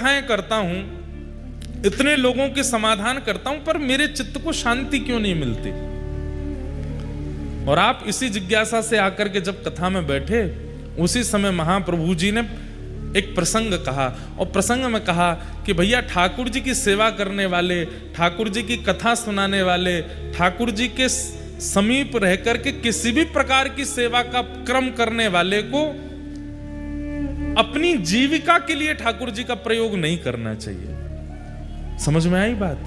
कथाएं करता हूं, इतने लोगों के समाधान करता हूं, पर मेरे चित्त को शांति क्यों नहीं मिलती? और आप इसी जिज्ञासा से आकर के जब कथा में बैठे, उसी समय महाप्रभु जी ने एक प्रसंग कहा, और प्रसंग में कहा कि भैया ठाकुर जी की सेवा करने वाले, ठाकुर जी की कथा सुनाने वाले, ठाकुर जी के समीप रहकर के किसी भी प्रकार की सेवा का क्रम करने वाले को अपनी जीविका के लिए ठाकुर जी का प्रयोग नहीं करना चाहिए। समझ में आई बात?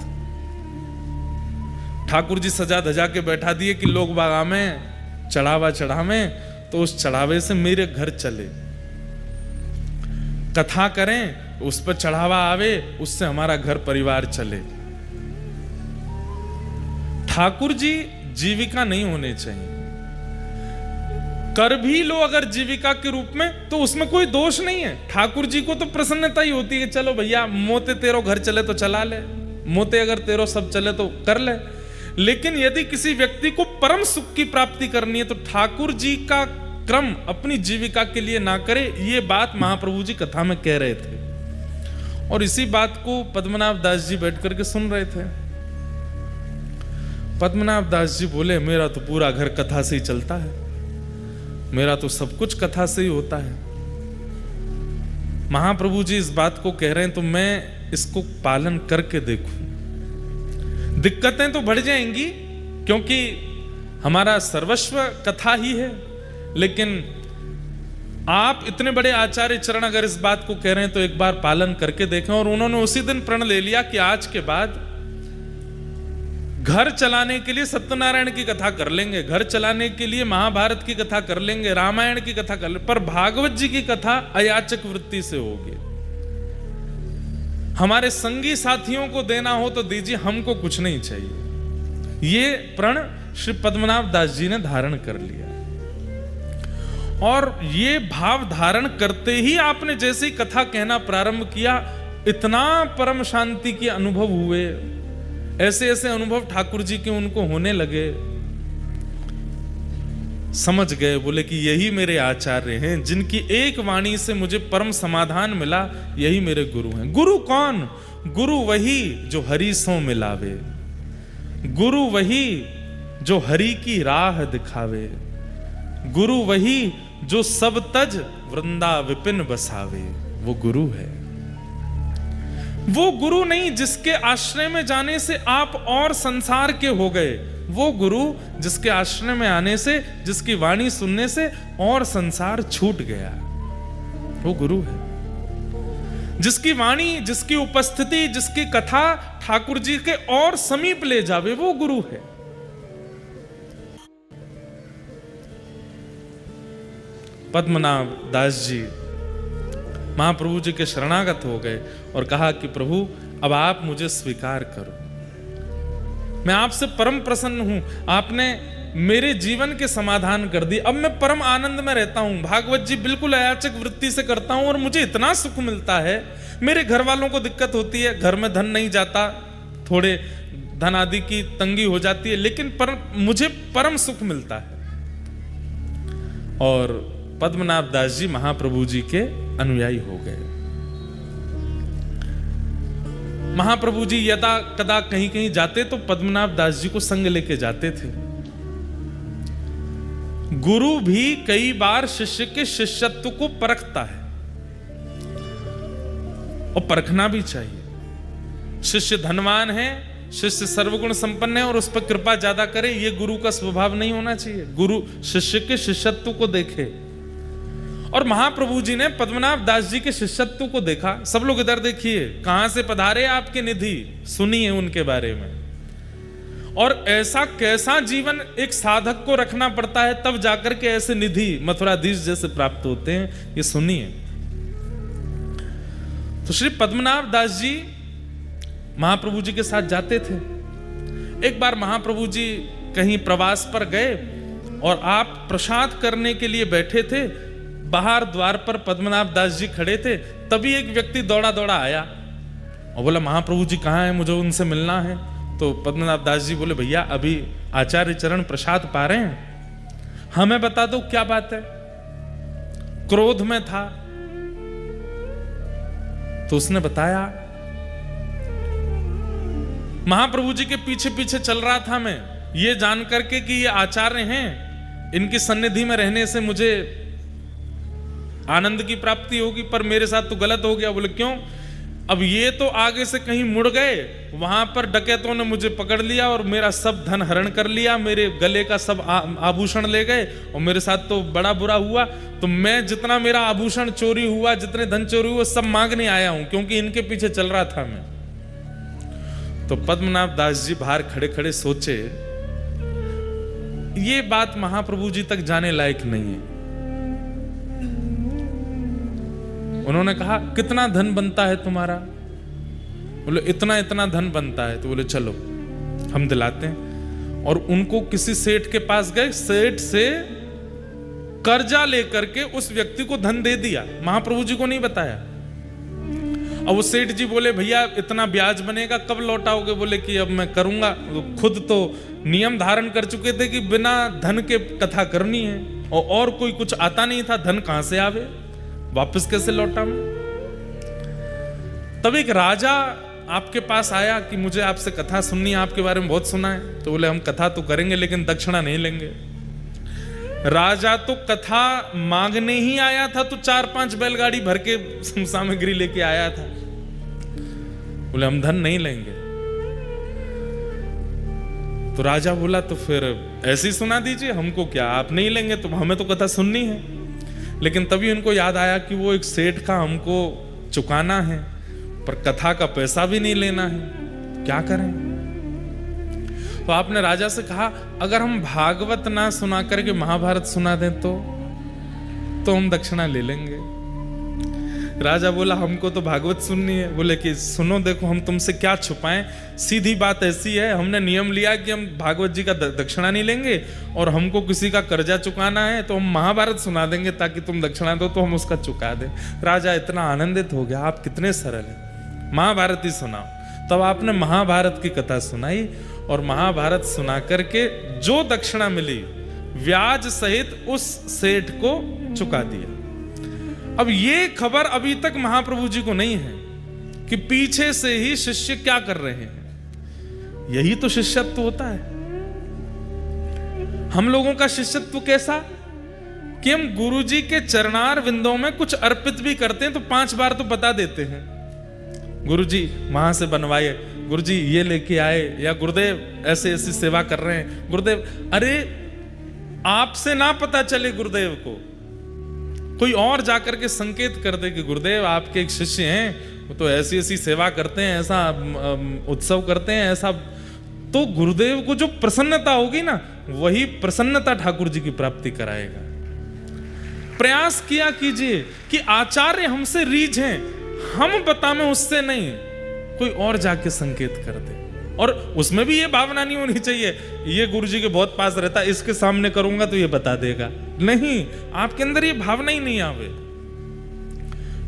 ठाकुर जी सजा धजा के बैठा दिए कि लोग बागा में चढ़ावा चढ़ावे, तो उस चढ़ावे से मेरे घर चले, कथा करें, उस पर चढ़ावा आवे, उससे हमारा घर परिवार चले। ठाकुर जी जीविका नहीं होने चाहिए। कर भी लो अगर जीविका के रूप में, तो उसमें कोई दोष नहीं है। ठाकुर जी को तो प्रसन्नता ही होती है कि चलो भैया मोते तेरो घर चले तो चला ले, मोते अगर तेरो सब चले तो कर ले। लेकिन यदि किसी व्यक्ति को परम सुख की प्राप्ति करनी है, तो ठाकुर जी का क्रम अपनी जीविका के लिए ना करे। ये बात महाप्रभु जी कथा में कह रहे थे, और इसी बात को पद्मनाभ दास जी बैठ करके सुन रहे थे। पद्मनाभ दास जी बोले, मेरा तो पूरा घर कथा से ही चलता है, मेरा तो सब कुछ कथा से ही होता है। महाप्रभु जी इस बात को कह रहे हैं, तो मैं इसको पालन करके देखूं। दिक्कतें तो बढ़ जाएंगी, क्योंकि हमारा सर्वस्व कथा ही है, लेकिन आप इतने बड़े आचार्य चरण अगर इस बात को कह रहे हैं, तो एक बार पालन करके देखें। और उन्होंने उसी दिन प्रण ले लिया कि आज के बाद घर चलाने के लिए सत्यनारायण की कथा कर लेंगे, घर चलाने के लिए महाभारत की कथा कर लेंगे, रामायण की कथा कर लेंगे, पर भागवत जी की कथा अयाचक वृत्ति से होगी। हमारे संगी साथियों को देना हो तो दीजिए, हमको कुछ नहीं चाहिए। ये प्रण श्री पद्मनाभ दास जी ने धारण कर लिया, और ये भाव धारण करते ही आपने जैसे ही कथा कहना प्रारंभ किया, इतना परम शांति के अनुभव हुए, ऐसे ऐसे अनुभव ठाकुर जी के उनको होने लगे। समझ गए, बोले कि यही मेरे आचार्य हैं, जिनकी एक वाणी से मुझे परम समाधान मिला, यही मेरे गुरु हैं। गुरु कौन? गुरु वही जो हरि सो मिलावे, गुरु वही जो हरि की राह दिखावे, गुरु वही जो सब तज वृंदा विपिन बसावे। वो गुरु है। वो गुरु नहीं जिसके आश्रय में जाने से आप और संसार के हो गए, वो गुरु जिसके आश्रय में आने से, जिसकी वाणी सुनने से और संसार छूट गया, वो गुरु है। जिसकी वाणी, जिसकी उपस्थिति, जिसकी कथा ठाकुर जी के और समीप ले जावे, वो गुरु है। पद्मनाभ दास जी महाप्रभु जी के शरणागत हो गए और कहा कि प्रभु अब आप मुझे स्वीकार करो, मैं आपसे परम प्रसन्न हूं, आपने मेरे जीवन के समाधान कर दी, अब मैं परम आनंद में रहता हूं, भागवत जी बिल्कुल अयाचक वृत्ति से करता हूं और मुझे इतना सुख मिलता है। मेरे घर वालों को दिक्कत होती है, घर में धन नहीं जाता, थोड़े धन आदि की तंगी हो जाती है, लेकिन मुझे परम सुख मिलता है। और पद्मनाभ दास जी महाप्रभु जी के अनुयायी हो गए। महाप्रभु जी यदा कदा कहीं कहीं जाते तो पद्मनाभ दास जी को संग लेके जाते थे। गुरु भी कई बार शिष्य के शिष्यत्व को परखता है, और परखना भी चाहिए। शिष्य धनवान है, शिष्य सर्वगुण संपन्न है और उस पर कृपा ज्यादा करे, ये गुरु का स्वभाव नहीं होना चाहिए। गुरु शिष्य के शिष्यत्व को देखे, और महाप्रभु जी ने पद्मनाभ दास जी के शिष्यत्व को देखा। सब लोग इधर देखिए, कहां से पधारे आपके निधि, सुनिए उनके बारे में। और ऐसा कैसा जीवन एक साधक को रखना पड़ता है, तब जाकर के ऐसे निधि मथुराधीश जैसे प्राप्त होते हैं, ये सुनिए। तो श्री पद्मनाभ दास जी महाप्रभु जी के साथ जाते थे। एक बार महाप्रभु जी कहीं प्रवास पर गए और आप प्रसाद करने के लिए बैठे थे, बाहर द्वार पर पद्मनाभ दास जी खड़े थे। तभी एक व्यक्ति दौड़ा दौड़ा आया और बोला, महाप्रभु जी कहाँ हैं, मुझे उनसे मिलना है। तो पद्मनाभ दास जी बोले, भैया अभी आचार्य चरण प्रसाद पा रहे हैं, हमें बता दो क्या बात है। क्रोध में था, तो उसने बताया, महाप्रभु जी के पीछे पीछे चल रहा था मैं, ये जान करके कि ये आचार्य हैं, इनकी सन्निधि में रहने से मुझे आनंद की प्राप्ति होगी, पर मेरे साथ तो गलत हो गया। बोले क्यों? अब ये तो आगे से कहीं मुड़ गए, वहां पर डकैतों ने मुझे पकड़ लिया और मेरा सब धन हरण कर लिया, मेरे गले का सब आभूषण ले गए और मेरे साथ तो बड़ा बुरा हुआ। तो मैं जितना मेरा आभूषण चोरी हुआ, जितने धन चोरी हुए, सब मांगने आया हूं, क्योंकि इनके पीछे चल रहा था मैं। तो पद्मनाभ दास जी बाहर खड़े खड़े सोचे, ये बात महाप्रभु जी तक जाने लायक नहीं है। उन्होंने कहा, कितना धन बनता है तुम्हारा? बोले इतना इतना धन बनता है। तो बोले चलो हम दिलाते हैं। और उनको किसी सेठ के पास गए, सेठ से कर्जा लेकर के उस व्यक्ति को धन दे दिया, महाप्रभु जी को नहीं बताया। अब वो सेठ जी बोले, भैया इतना ब्याज बनेगा, कब लौटाओगे? बोले कि अब मैं करूंगा। खुद तो नियम धारण कर चुके थे कि बिना धन के कथा करनी है, और कोई कुछ आता नहीं था, धन कहां से आवे, वापस कैसे लौटा मैं? तब एक राजा आपके पास आया कि मुझे आपसे कथा सुननी है, आपके बारे में बहुत सुना है। तो बोले हम कथा तो करेंगे लेकिन दक्षिणा नहीं लेंगे। राजा तो कथा मांगने ही आया था, तो 4-5 बैलगाड़ी भर के सामग्री लेके आया था। बोले हम धन नहीं लेंगे। तो राजा बोला, तो फिर ऐसे ही सुना दीजिए, हमको क्या, आप नहीं लेंगे तो हमें तो कथा सुननी है। लेकिन तभी उनको याद आया कि वो एक सेठ का हमको चुकाना है, पर कथा का पैसा भी नहीं लेना है, क्या करें? तो आपने राजा से कहा, अगर हम भागवत ना सुना करके महाभारत सुना दें तो हम दक्षिणा ले लेंगे। राजा बोला, हमको तो भागवत सुननी है। बोले कि सुनो, देखो हम तुमसे क्या छुपाएं, सीधी बात ऐसी है, हमने नियम लिया कि हम भागवत जी का दक्षिणा नहीं लेंगे, और हमको किसी का कर्जा चुकाना है तो हम महाभारत सुना देंगे ताकि तुम दक्षिणा दो तो हम उसका चुका दें। राजा इतना आनंदित हो गया, आप कितने सरल हैं, महाभारत ही सुनाओ। तब आपने महाभारत की कथा सुनाई, और महाभारत सुना करके जो दक्षिणा मिली ब्याज सहित उस सेठ को चुका दिया। अब ये खबर अभी तक महाप्रभु जी को नहीं है कि पीछे से ही शिष्य क्या कर रहे हैं। यही तो शिष्यत्व होता है। हम लोगों का शिष्यत्व कैसा कि हम गुरु जी के चरणार विंदों में कुछ अर्पित भी करते हैं तो 5 बार तो बता देते हैं, गुरु जी वहां से बनवाए, गुरु जी ये लेके आए, या गुरुदेव ऐसे ऐसी सेवा कर रहे हैं। गुरुदेव, अरे आपसे ना पता चले गुरुदेव को, कोई और जाकर के संकेत कर दे कि गुरुदेव आपके एक शिष्य हैं, वो तो ऐसी ऐसी सेवा करते हैं, ऐसा उत्सव करते हैं, ऐसा, तो गुरुदेव को जो प्रसन्नता होगी ना, वही प्रसन्नता ठाकुर जी की प्राप्ति कराएगा। प्रयास किया कीजिए कि आचार्य हमसे रीझ हैं, हम बताएं उससे नहीं, कोई और जाके संकेत कर दे। और उसमें भी ये भावना नहीं होनी चाहिए ये गुरु जी के बहुत पास रहता है, इसके सामने करूंगा तो ये बता देगा। नहीं, आपके अंदर ये भावना ही नहीं आवे।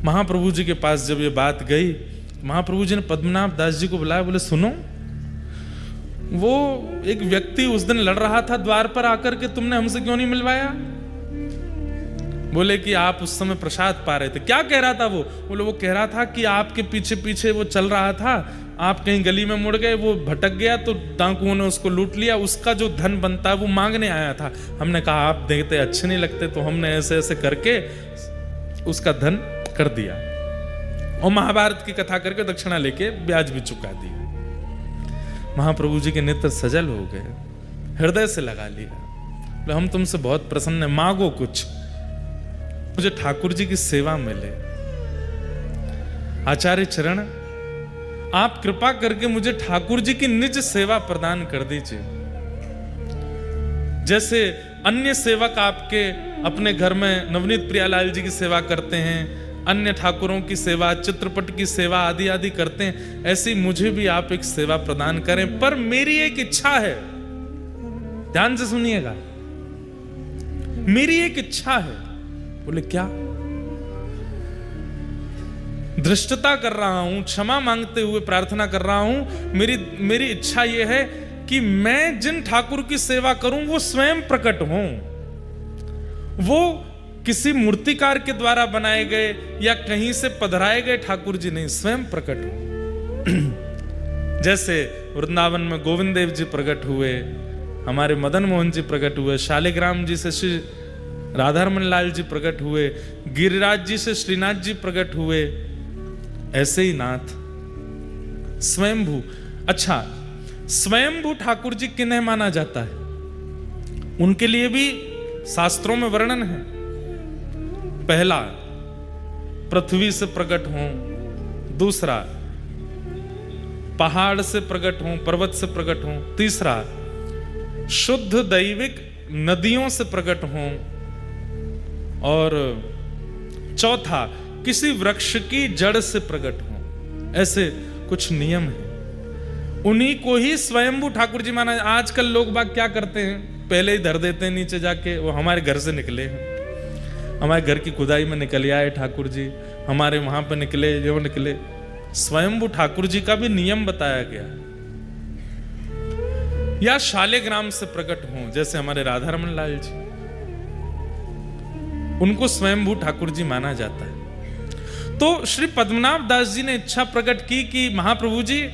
महाप्रभु जी के पास जब ये बात गई, महाप्रभु जी ने पद्मनाभ दास जी को बुलाया, बोले सुनो, वो एक व्यक्ति उस दिन लड़ रहा था द्वार पर आकर के, तुमने हमसे क्यों नहीं मिलवाया? बोले कि आप उस समय प्रसाद पा रहे थे। क्या कह रहा था वो? बोले वो कह रहा था कि आपके पीछे पीछे वो चल रहा था, आप कहीं गली में मुड़ गए, वो भटक गया तो डाकुओं ने उसको लूट लिया, उसका जो धन बनता है वो मांगने आया था। हमने कहा आप देते अच्छे नहीं लगते, तो हमने ऐसे ऐसे करके उसका धन कर दिया और महाभारत की कथा करके दक्षिणा लेके ब्याज भी चुका दिया। महाप्रभु जी के नेत्र सजल हो गए, हृदय से लगा लिया, हम तुमसे बहुत प्रसन्न है, मांगो कुछ, मुझे ठाकुर जी की सेवा मिले। आचार्य चरण, आप कृपा करके मुझे ठाकुर जी की निज सेवा प्रदान कर दीजिए। जैसे अन्य सेवक आपके अपने घर में नवनीत प्रियालाल जी की सेवा करते हैं, अन्य ठाकुरों की सेवा, चित्रपट की सेवा आदि आदि करते हैं, ऐसी मुझे भी आप एक सेवा प्रदान करें। पर मेरी एक इच्छा है, ध्यान से सुनिएगा, मेरी एक इच्छा है। बोले क्या? धृष्टता कर रहा हूं, क्षमा मांगते हुए प्रार्थना कर रहा हूं, मेरी इच्छा यह है कि मैं जिन ठाकुर की सेवा करूं वो स्वयं प्रकट हों, वो किसी मूर्तिकार के द्वारा बनाए गए या कहीं से पधराए गए ठाकुर जी नहीं, स्वयं प्रकट हुए। जैसे वृंदावन में गोविंद देव जी प्रकट हुए, हमारे मदन मोहन जी प्रकट हुए, शालिग्राम जी से श्री राधारमण लाल जी प्रकट हुए, गिरिराज जी से श्रीनाथ जी प्रकट हुए, ऐसे ही नाथ स्वयंभू। अच्छा, स्वयंभू ठाकुर जी किन्हें माना जाता है? उनके लिए भी शास्त्रों में वर्णन है। पहला, पृथ्वी से प्रकट हों। दूसरा, पहाड़ से प्रकट हों, पर्वत से प्रकट हों। तीसरा, शुद्ध दैविक नदियों से प्रकट हों। और चौथा, किसी वृक्ष की जड़ से प्रकट हों। ऐसे कुछ नियम हैं, उन्हीं को ही स्वयंभू ठाकुर जी माना। आजकल लोग बाग क्या करते हैं, पहले ही धर देते हैं नीचे जाके, वो हमारे घर से निकले हैं, हमारे घर की खुदाई में निकल आए ठाकुर जी, हमारे वहां पे निकले, जो निकले। स्वयंभू ठाकुर जी का भी नियम बताया गया। या शालिग्राम से प्रकट हों, जैसे हमारे राधारमण लाल जी, उनको स्वयंभू ठाकुर जी माना जाता है। तो श्री पद्मनाभ दास जी ने इच्छा प्रकट की कि महाप्रभु जी,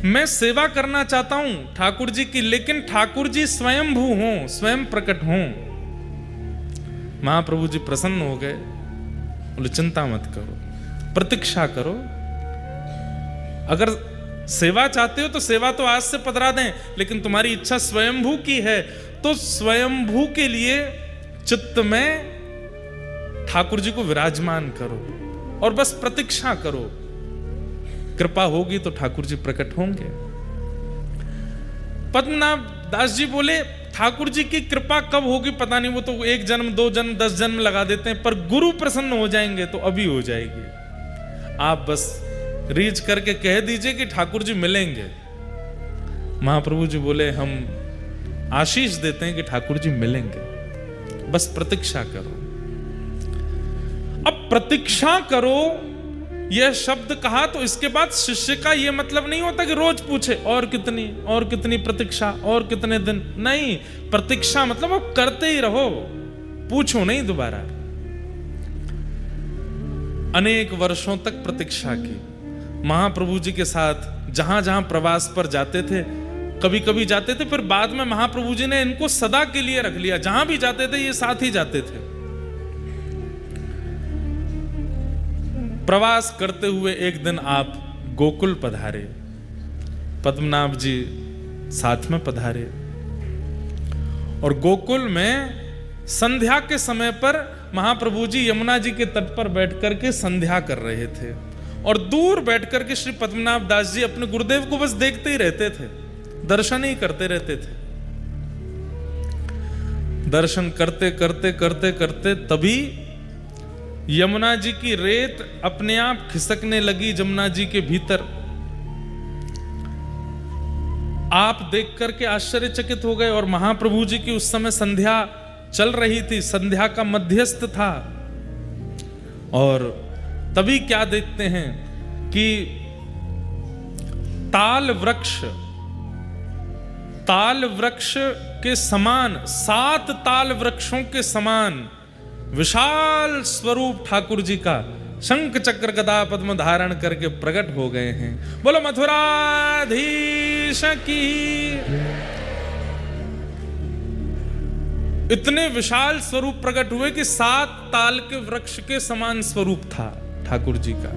मैं सेवा करना चाहता हूं ठाकुर जी की, लेकिन ठाकुर जी स्वयंभू हों, स्वयं प्रकट हों। महाप्रभु जी प्रसन्न हो गए, बोले चिंता मत करो, प्रतीक्षा करो। अगर सेवा चाहते हो तो सेवा तो आज से पधरा दें, लेकिन तुम्हारी इच्छा स्वयंभू की है तो स्वयंभू के लिए चित्त में ठाकुर जी को विराजमान करो और बस प्रतीक्षा करो। कृपा होगी तो ठाकुर जी प्रकट होंगे। पद्मनाभ दास जी बोले, ठाकुर जी की कृपा कब होगी पता नहीं, वो तो 1 जन्म 2 जन्म 10 जन्म लगा देते हैं, पर गुरु प्रसन्न हो जाएंगे तो अभी हो जाएगी। आप बस रीच करके कह दीजिए कि ठाकुर जी मिलेंगे। महाप्रभु जी बोले, हम आशीष देते हैं कि ठाकुर जी मिलेंगे, बस प्रतीक्षा करो। अब प्रतीक्षा करो यह शब्द कहा तो इसके बाद शिष्य का यह मतलब नहीं होता कि रोज पूछे और कितनी प्रतीक्षा और कितने दिन। नहीं, प्रतीक्षा मतलब आप करते ही रहो, पूछो नहीं दोबारा। अनेक वर्षों तक प्रतीक्षा की। महाप्रभु जी के साथ जहां जहां प्रवास पर जाते थे, कभी कभी जाते थे, फिर बाद में महाप्रभु जी ने इनको सदा के लिए रख लिया। जहां भी जाते थे ये साथ ही जाते थे। प्रवास करते हुए एक दिन आप गोकुल पधारे, पद्मनाभ जी साथ में पधारे, और गोकुल में संध्या के समय पर महाप्रभु जी यमुना जी के तट पर बैठकर के संध्या कर रहे थे, और दूर बैठकर के श्री पद्मनाभ दास जी अपने गुरुदेव को बस देखते ही रहते थे, दर्शन ही करते रहते थे। दर्शन करते करते करते करते तभी यमुना जी की रेत अपने आप खिसकने लगी जमुना जी के भीतर। आप देख करके आश्चर्यचकित हो गए, और महाप्रभु जी की उस समय संध्या चल रही थी, संध्या का मध्यस्थ था। और तभी क्या देखते हैं कि ताल वृक्ष के समान, 7 ताल वृक्षों के समान विशाल स्वरूप ठाकुर जी का शंख चक्र गदा पद्म धारण करके प्रकट हो गए हैं। बोलो मथुराधीश की। इतने विशाल स्वरूप प्रकट हुए कि 7 ताल के वृक्ष के समान स्वरूप था ठाकुर जी का।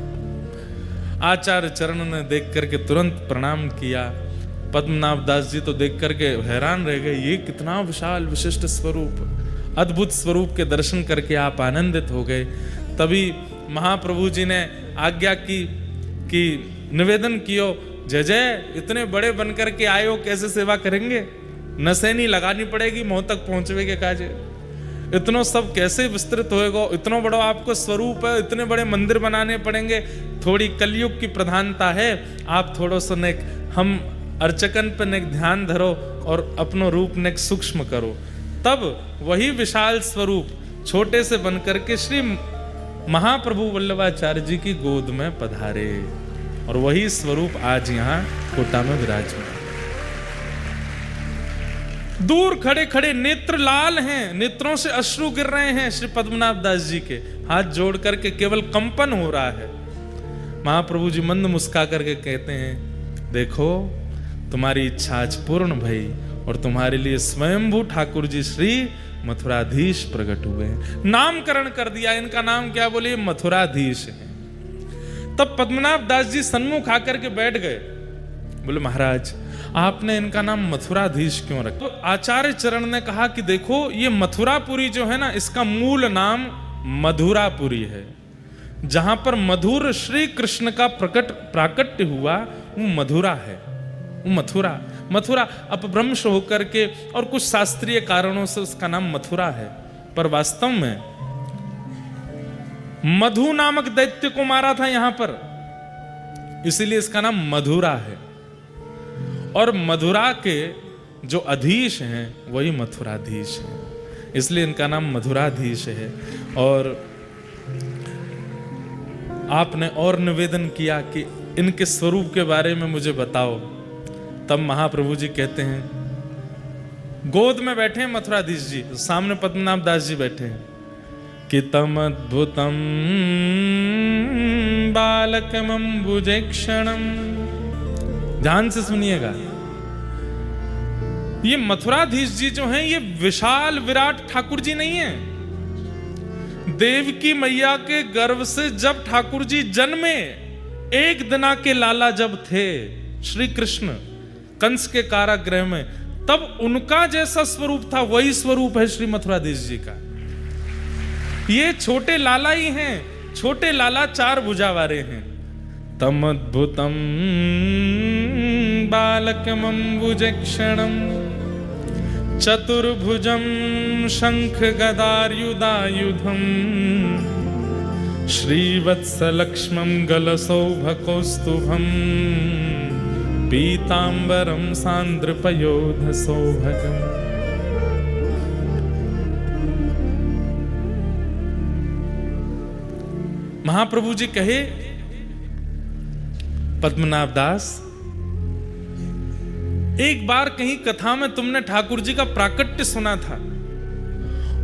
आचार्य चरण ने देख करके तुरंत प्रणाम किया। पद्मनाभ दास जी तो देख करके हैरान रह गए, ये कितना विशाल विशिष्ट स्वरूप, अद्भुत स्वरूप के दर्शन करके आप आनंदित हो गए। तभी महाप्रभु जी ने आज्ञा की कि निवेदन कियो, जय जय, इतने बड़े बनकर के आए हो, कैसे सेवा करेंगे? नसैनी लगानी पड़ेगी मोह तक पहुंचवे के काजे। इतनो सब कैसे विस्तृत होएगा? इतना बड़ा आपको स्वरूप है, इतने बड़े मंदिर बनाने पड़ेंगे। थोड़ी कलयुग की प्रधानता है, आप थोड़ा सा नेक हम अर्चकन पर नेक ध्यान धरो और अपनो रूप नेक सूक्ष्म करो। तब वही विशाल स्वरूप छोटे से बनकर के श्री महाप्रभु वल्लभाचार्य जी की गोद में पधारे, और वही स्वरूप आज यहाँ कोटा में विराजमान। दूर खड़े खड़े नेत्र लाल हैं, नेत्रों से अश्रु गिर रहे हैं श्री पद्मनाभ दास जी के, हाथ जोड़ करके केवल कंपन हो रहा है। महाप्रभु जी मंद मुस्का करके कहते हैं, देखो तुम्हारी इच्छा आज पूर्ण भई और तुम्हारे लिए स्वयंभू ठाकुर जी श्री मथुराधीश प्रकट हुए हैं। नामकरण कर दिया, इनका नाम क्या बोले, मथुराधीश है। तब पद्मनाभ दास जी सन्मुख आकर के बैठ गए, बोले महाराज आपने इनका नाम मथुराधीश क्यों रखा? तो आचार्य चरण ने कहा कि देखो ये मथुरापुरी जो है ना, इसका मूल नाम मधुरापुरी है। जहां पर मधुर श्री कृष्ण का प्राकट्य हुआ वो मधुरा है, वो मथुरा अपभ्रंश होकर के और कुछ शास्त्रीय कारणों से उसका नाम मथुरा है, पर वास्तव में मधु नामक दैत्य को मारा था यहां पर, इसीलिए इसका नाम मधुरा है। और मधुरा के जो अधीश हैं वही मथुराधीश हैं, इसलिए इनका नाम मधुराधीश है। और आपने और निवेदन किया कि इनके स्वरूप के बारे में मुझे बताओ। तब महाप्रभु जी कहते हैं, गोद में बैठे हैं मथुराधीश जी, सामने पद्मनाभ दास जी बैठे हैं, कि तम अद्भुतम बालकमंबुजेक्षणम। ध्यान से सुनिएगा, ये मथुराधीश जी जो हैं ये विशाल विराट ठाकुर जी नहीं है। देवकी मैया के गर्भ से जब ठाकुर जी जन्मे, एक दिना के लाला जब थे श्री कृष्ण कंस के कारागृह में, तब उनका जैसा स्वरूप था वही स्वरूप है श्री मथुराधीश जी का। ये छोटे लाला ही हैं, छोटे लाला 4 भुजा वाले हैं। तम अद्भुतम बालकमंबुजेक्षणम चतुर्भुजम शंख गदार्युधायुधम श्रीवत्सलक्ष्मं गलसौभकौस्तुभम पीतांबरम सांद्रपयोधसौभगम। महाप्रभु जी कहे, पद्मनाभ दास एक बार कहीं कथा में तुमने ठाकुर जी का प्राकट्य सुना था,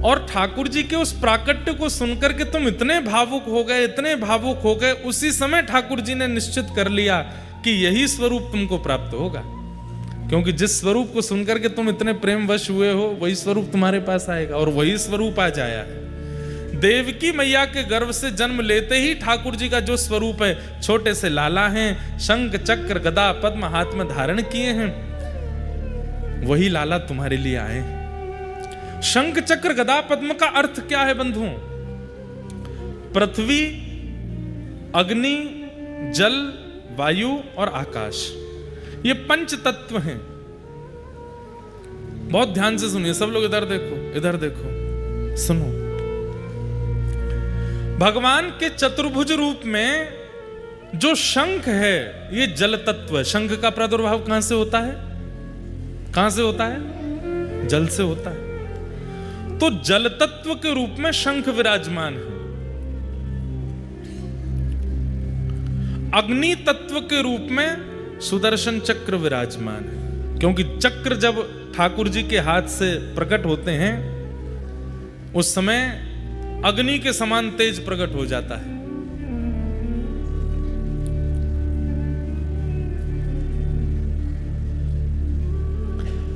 और ठाकुर जी के उस प्राकट्य को सुनकर के तुम इतने भावुक हो गए, इतने भावुक हो गए, उसी समय ठाकुर जी ने निश्चित कर लिया कि यही स्वरूप तुमको प्राप्त होगा, क्योंकि जिस स्वरूप को सुनकर के तुम इतने प्रेमवश हुए हो वही स्वरूप तुम्हारे पास आएगा, और वही स्वरूप आज आया है। देवकी मैया के गर्भ से जन्म लेते ही ठाकुर जी का जो स्वरूप है, छोटे से लाला हैं, शंख चक्र गदा पद्म हाथ में धारण किए हैं, वही लाला तुम्हारे लिए आए। शंख चक्र गदा पद्म का अर्थ क्या है बंधुओं? पृथ्वी, अग्नि, जल, वायु और आकाश, ये 5 तत्व हैं। बहुत ध्यान से सुनिए सब लोग, इधर देखो, इधर देखो, सुनो। भगवान के चतुर्भुज रूप में जो शंख है ये जल तत्व है। शंख का प्रादुर्भाव कहां से होता है? कहां से होता है? जल से होता है। तो जल तत्व के रूप में शंख विराजमान है। अग्नि तत्व के रूप में सुदर्शन चक्र विराजमान है, क्योंकि चक्र जब ठाकुर जी के हाथ से प्रकट होते हैं उस समय अग्नि के समान तेज प्रकट हो जाता है।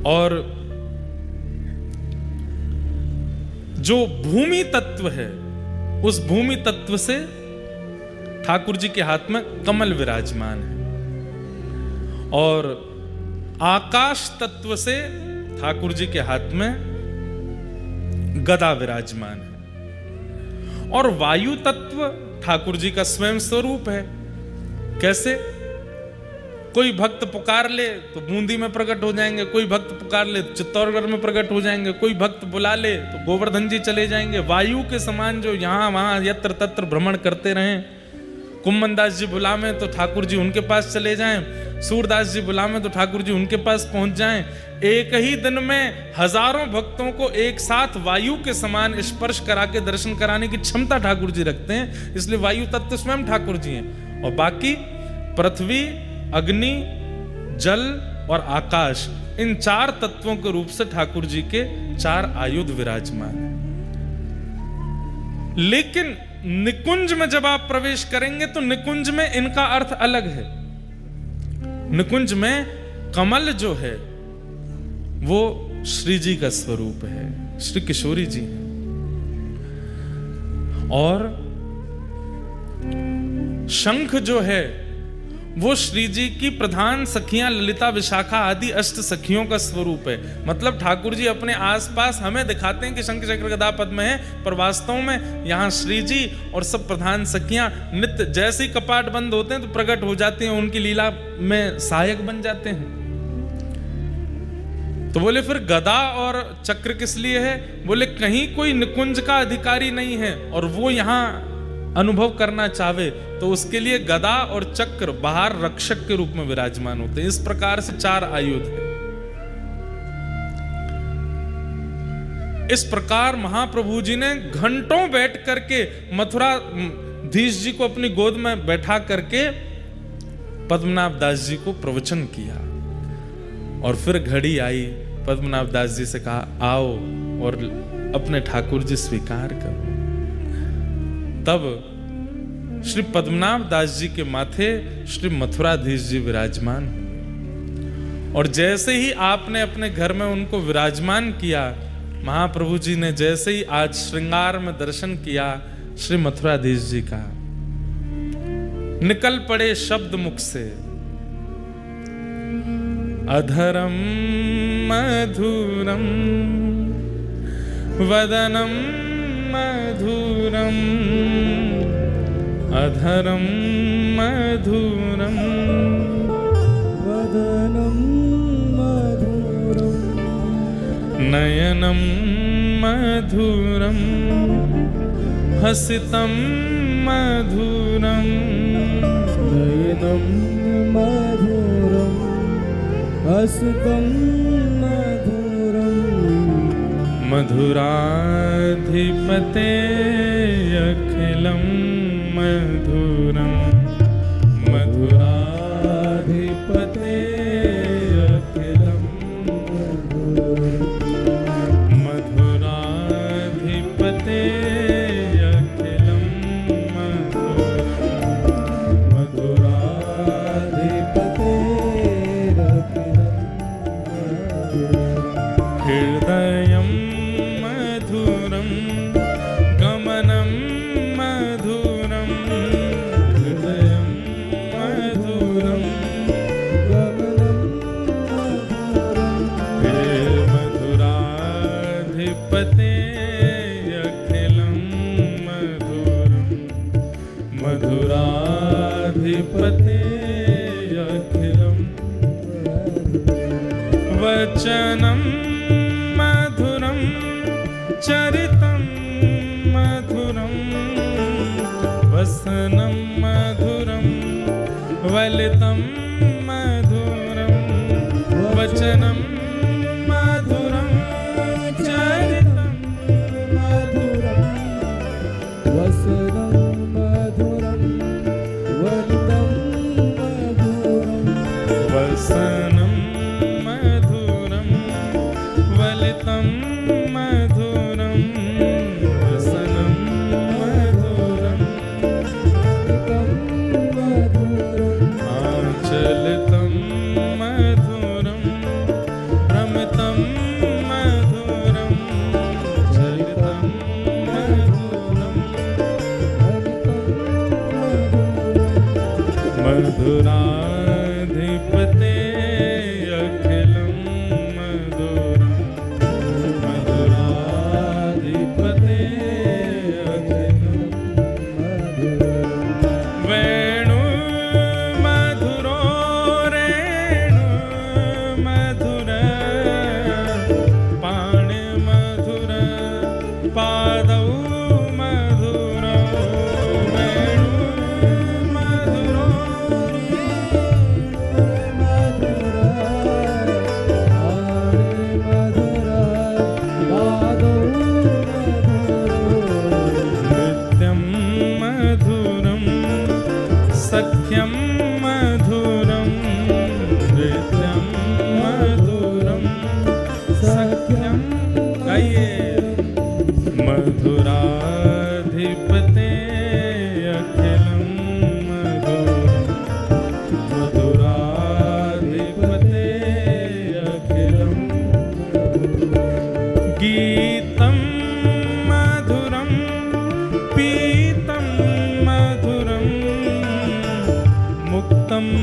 और जो भूमि तत्व है, उस भूमि तत्व से ठाकुर जी के हाथ में कमल विराजमान है, और आकाश तत्व से ठाकुर जी के हाथ में गदा विराजमान है, और वायु तत्व ठाकुर जी का स्वयं स्वरूप है। कैसे? कोई भक्त पुकार ले तो बूंदी में प्रकट हो जाएंगे, कोई भक्त पुकार ले तो चित्तौड़गढ़ में प्रकट हो जाएंगे, कोई भक्त बुला ले तो गोवर्धन जी चले जाएंगे। वायु के समान जो यहां वहां यत्र तत्र भ्रमण करते रहें। कुम्मन दास जी बुलावे तो ठाकुर जी उनके पास चले जाएं, सूरदास जी बुलावे तो ठाकुर जी उनके पास पहुंच जाएं। एक ही दिन में हजारों भक्तों को एक साथ वायु के समान स्पर्श करा के दर्शन कराने की क्षमता ठाकुर जी रखते हैं, इसलिए वायु तत्व स्वयं ठाकुर जी हैं। और बाकी पृथ्वी, अग्नि, जल, और आकाश, इन 4 तत्वों के रूप से ठाकुर जी के 4 आयुध विराजमान हैं। लेकिन निकुंज में जब आप प्रवेश करेंगे तो निकुंज में इनका अर्थ अलग है। निकुंज में कमल जो है वो श्री जी का स्वरूप है, श्री किशोरी जी है। और शंख जो है वो श्री जी की प्रधान सखियां ललिता, विशाखा आदि अष्ट सखियों का स्वरूप है। मतलब ठाकुर जी अपने आसपास हमें दिखाते हैं कि शंख चक्र गदा पद्म है, पर वास्तव में यहाँ श्री जी और सब प्रधान सखियां नित्य जैसे ही कपाट बंद होते हैं तो प्रकट हो जाते हैं, उनकी लीला में सहायक बन जाते हैं। तो बोले फिर गदा और चक्र किस लिए है? बोले कहीं कोई निकुंज का अधिकारी नहीं है और वो यहाँ अनुभव करना चाहे तो उसके लिए गदा और चक्र बाहर रक्षक के रूप में विराजमान होते हैं। इस प्रकार से 4 आयुध है। इस प्रकार महाप्रभु जी ने घंटों बैठ करके मथुराधीश जी को अपनी गोद में बैठा करके पद्मनाभ दास जी को प्रवचन किया। और फिर घड़ी आई, पद्मनाभ दास जी से कहा आओ और अपने ठाकुर जी स्वीकार करो। तब श्री पद्मनाभ दास जी के माथे श्री मथुराधीश जी विराजमान हुए। और जैसे ही आपने अपने घर में उनको विराजमान किया, महाप्रभु जी ने जैसे ही आज श्रृंगार में दर्शन किया श्री मथुराधीश जी का, निकल पड़े शब्द मुख से, अधरम मधुरम वदनम मधुरम, अधरम मधुरम वदनम मधुरम, नयनम मधुरम हसितम मधुरम, नयनम मधुरम हसितम मधुरम, मधुराधिपते अखिलम मधुरम, मधुराधिपते अखिलम मधुरम, मधुराधिपते अखिलम मधुरम, मधुराधिपते अखिलम मधुरम, हृदयम मधुरम गमनम मधुरम, हृदयम मधुरम गमनम मधुरम, हे मधुराधिपते अखिलम मधुरम, मधुराधिपते अखिलम वचनम मधुरम चरितम मधुरम, वसनम मधुरम वलितम मधुरम, वचनम मधुरम चरितम मधुरम वसनं मधुरं वलितं मधुरं, वसनम मधुरम वलितम मधुरम, वसनम मधुरम वलितं मधुरं, आंचलितम मधुरम रमितम मधुरम, चलितम मधुरम मधुराधिपते अखिलम मधुरम, मधुराधिपते अखिलम वेणु मधुरो रेणु मधुर, पाणि मधुर पादौ मधुर, वेणु मधुरो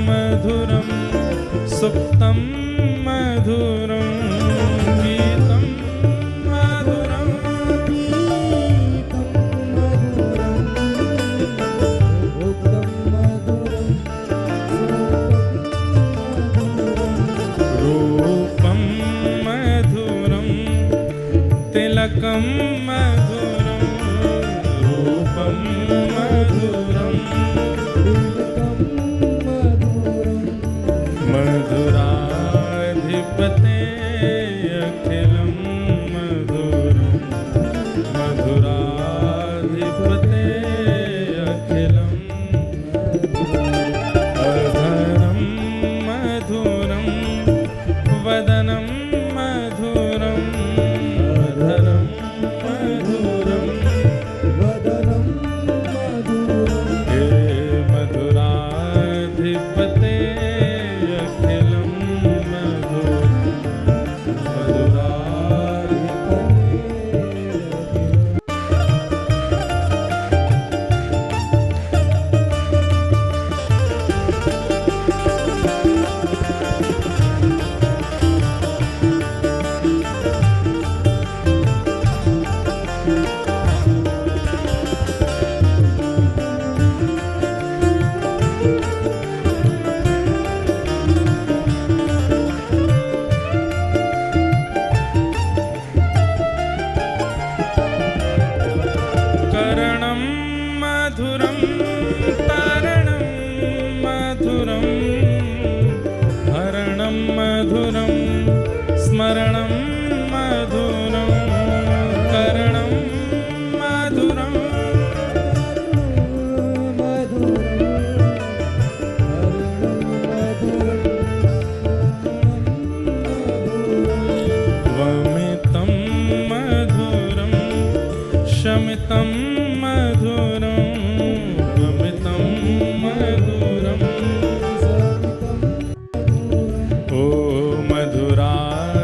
मधुरम सुप्तम मधुरम गीतम मधुरम रूपम मधुरम तिलकम मधुरम रूपम मधुरम मधुराधिपते अखिलम मधुरम मधुराधिपते अखिलम अधरम मधुरम वदनम मधुरम अधरम मधुरम हे मधुराधिपते अखिलम मधुरम मधुराधिपते करणं मधुरं तारणं मधुरं हरणं मधुरं स्मरणं मधुरं करणं मधुरं वमितं मधुरं शमितं मधुरं वमितं मधुरम् ओ मधुराधिपते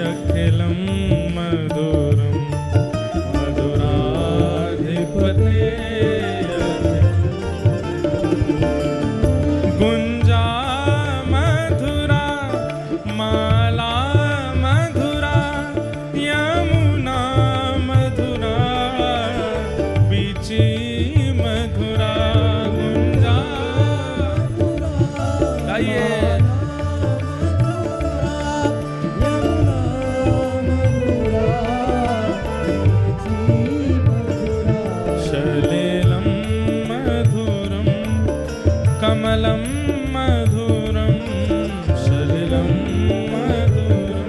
अखिलं मधुरं मधुराधिपते गुंजा मधुरा माला मधुरा यमुना मधुरा बीची मधुरा गुंजा गाइए शलीलं मधुरं कमलं मधुरं शलीलं मधुरं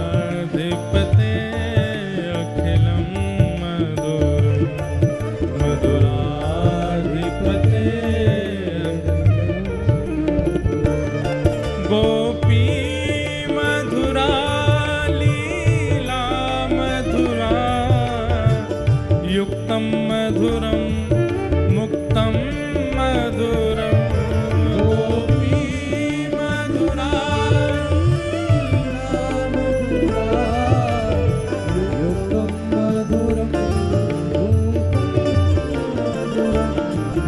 मधुराधिपते अखिलं मधुरं मधुराधिपते गोपी मधुरा लीला मधुरा युक्तं मधुरं मुक्तं मधुरं गोपी मधुरा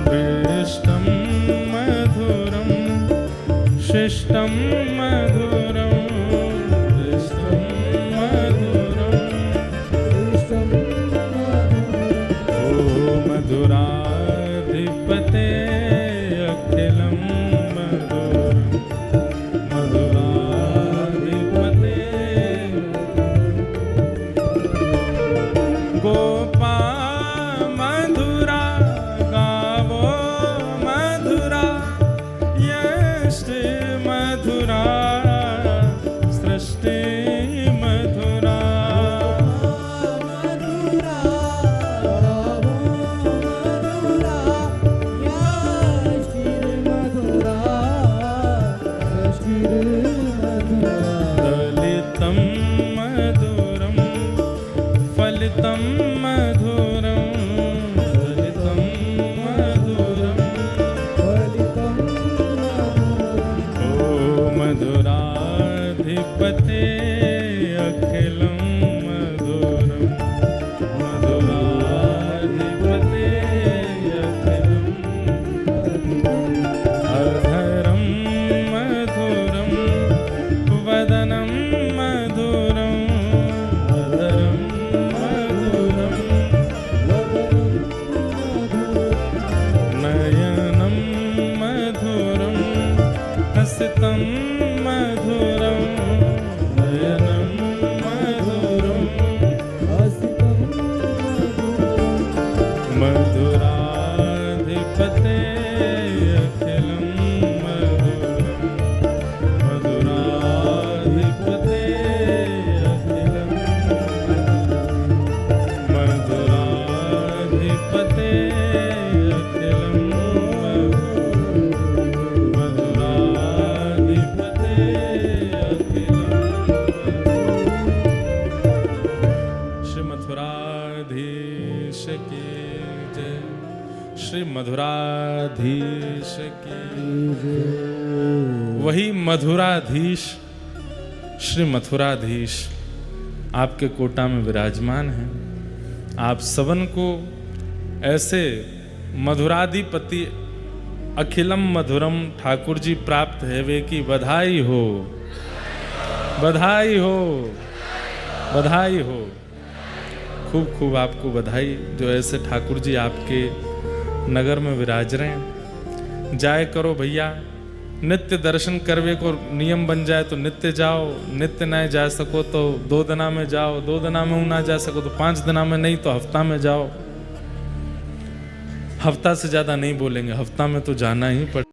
दृष्टं मधुरं शिष्टं मधुरं दृष्टं मधुरं ओ मधुराधिपते अखिलं मधुरं मधुराधिपते गोपा मधुरा गावो मधुरा यष्ट मधुराधीश की जय, श्री मधुराधीश की। वही मधुराधीश श्री मथुराधीश आपके कोटा में विराजमान हैं। आप सबन को ऐसे मधुराधिपति अखिलम मधुरम ठाकुर जी प्राप्त है वे की बधाई हो, बधाई हो, बधाई हो। खूब खूब आपको बधाई जो ऐसे ठाकुर जी आपके नगर में विराज रहे हैं। जाए करो भैया, नित्य दर्शन करवे को नियम बन जाए तो नित्य जाओ, नित्य ना जा सको तो 2 दिना में जाओ, 2 दिना में ना जा सको तो 5 दिना में, नहीं तो हफ्ता में जाओ। हफ्ता से ज्यादा नहीं बोलेंगे, हफ्ता में तो जाना ही पड़ेगा।